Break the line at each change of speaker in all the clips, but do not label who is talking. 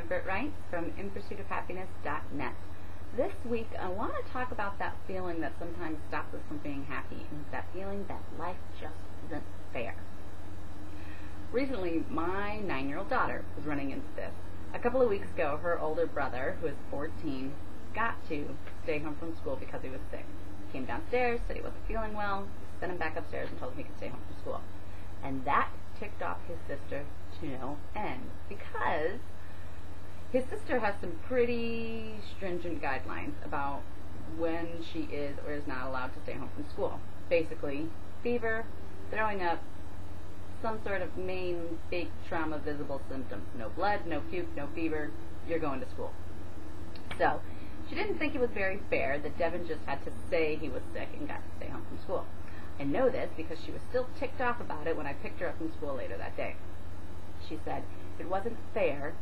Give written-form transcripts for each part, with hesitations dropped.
I'm Britt Reints from InPursuitOfHappiness.net. This week I want to talk about that feeling that sometimes stops us from being happy, and that feeling that life just isn't fair. Recently, my 9-year-old daughter was running into this. A couple of weeks ago, her older brother, who is 14, got to stay home from school because he was sick. He came downstairs, said he wasn't feeling well, sent him back upstairs and told him he could stay home from school. And that ticked off his sister to no end, because his sister has some pretty stringent guidelines about when she is or is not allowed to stay home from school. Basically, fever, throwing up, some sort of main big trauma visible symptom. No blood, no puke, no fever, you're going to school. So, she didn't think it was very fair that Devin just had to say he was sick and got to stay home from school. I know this because she was still ticked off about it when I picked her up from school later that day. She said it wasn't fair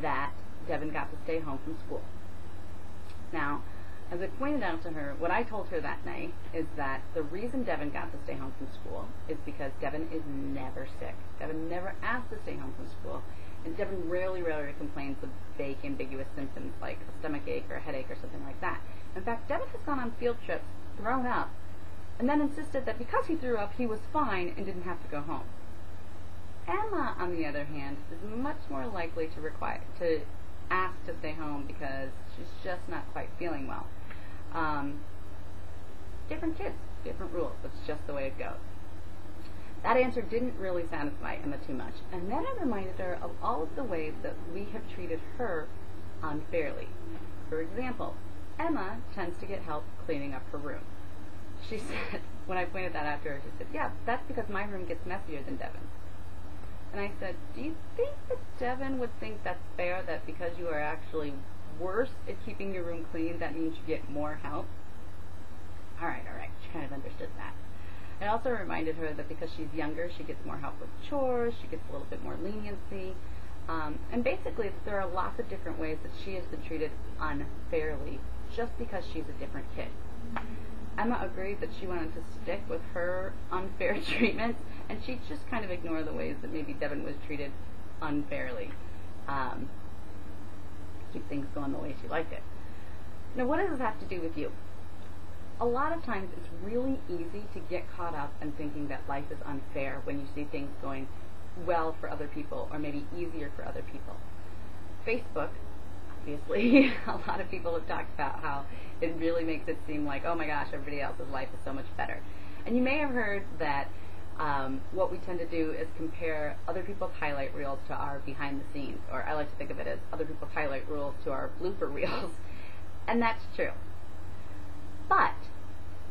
that Devin got to stay home from school. Now, as I pointed out to her, what I told her that night is that the reason Devin got to stay home from school is because Devin is never sick. Devin never asked to stay home from school, and Devin rarely complains of vague, ambiguous symptoms like a stomach ache or a headache or something like that. In fact, Devin has gone on field trips, thrown up, and then insisted that because he threw up, he was fine and didn't have to go home. Emma, on the other hand, is much more likely to ask to stay home because she's just not quite feeling well. Different kids, different rules. That's just the way it goes. That answer didn't really satisfy Emma too much, and then I reminded her of all of the ways that we have treated her unfairly. For example, Emma tends to get help cleaning up her room. She said, when I pointed that out to her, she said, yeah, that's because my room gets messier than Devin's. And I said, do you think that Devin would think that's fair, that because you are actually worse at keeping your room clean, that means you get more help? All right, she kind of understood that. I also reminded her that because she's younger, she gets more help with chores, she gets a little bit more leniency, and basically there are lots of different ways that she has been treated unfairly just because she's a different kid. Emma agreed that she wanted to stick with her unfair treatment, and she'd just kind of ignore the ways that maybe Devin was treated unfairly. Keep things going the way she liked it. Now, what does this have to do with you? A lot of times it's really easy to get caught up in thinking that life is unfair when you see things going well for other people, or maybe easier for other people. Facebook, obviously, a lot of people have talked about how it really makes it seem like, oh my gosh, everybody else's life is so much better. And you may have heard that what we tend to do is compare other people's highlight reels to our behind the scenes, or I like to think of it as other people's highlight reels to our blooper reels. And that's true. But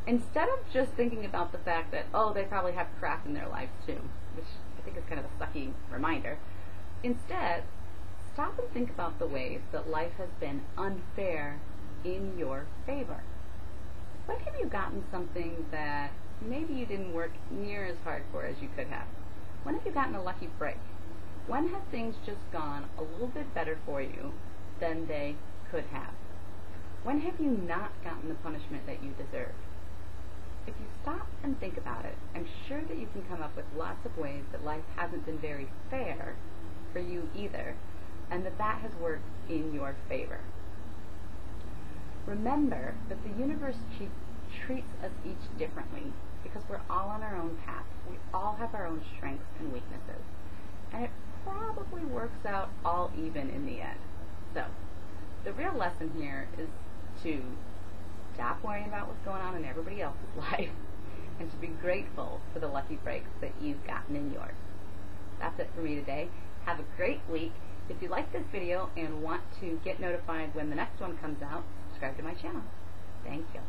instead of just thinking about the fact that, oh, they probably have crap in their lives too, which I think is kind of a sucky reminder, instead, stop and think about the ways that life has been unfair in your favor. When have you gotten something that maybe you didn't work near as hard for as you could have? When have you gotten a lucky break? When have things just gone a little bit better for you than they could have? When have you not gotten the punishment that you deserve? If you stop and think about it, I'm sure that you can come up with lots of ways that life hasn't been very fair for you either, and that has worked in your favor. Remember that the universe treats us each differently because we're all on our own path. We all have our own strengths and weaknesses, and it probably works out all even in the end. So, the real lesson here is to stop worrying about what's going on in everybody else's life and to be grateful for the lucky breaks that you've gotten in yours. That's it for me today. Have a great week. If you like this video and want to get notified when the next one comes out, subscribe to my channel. Thank you.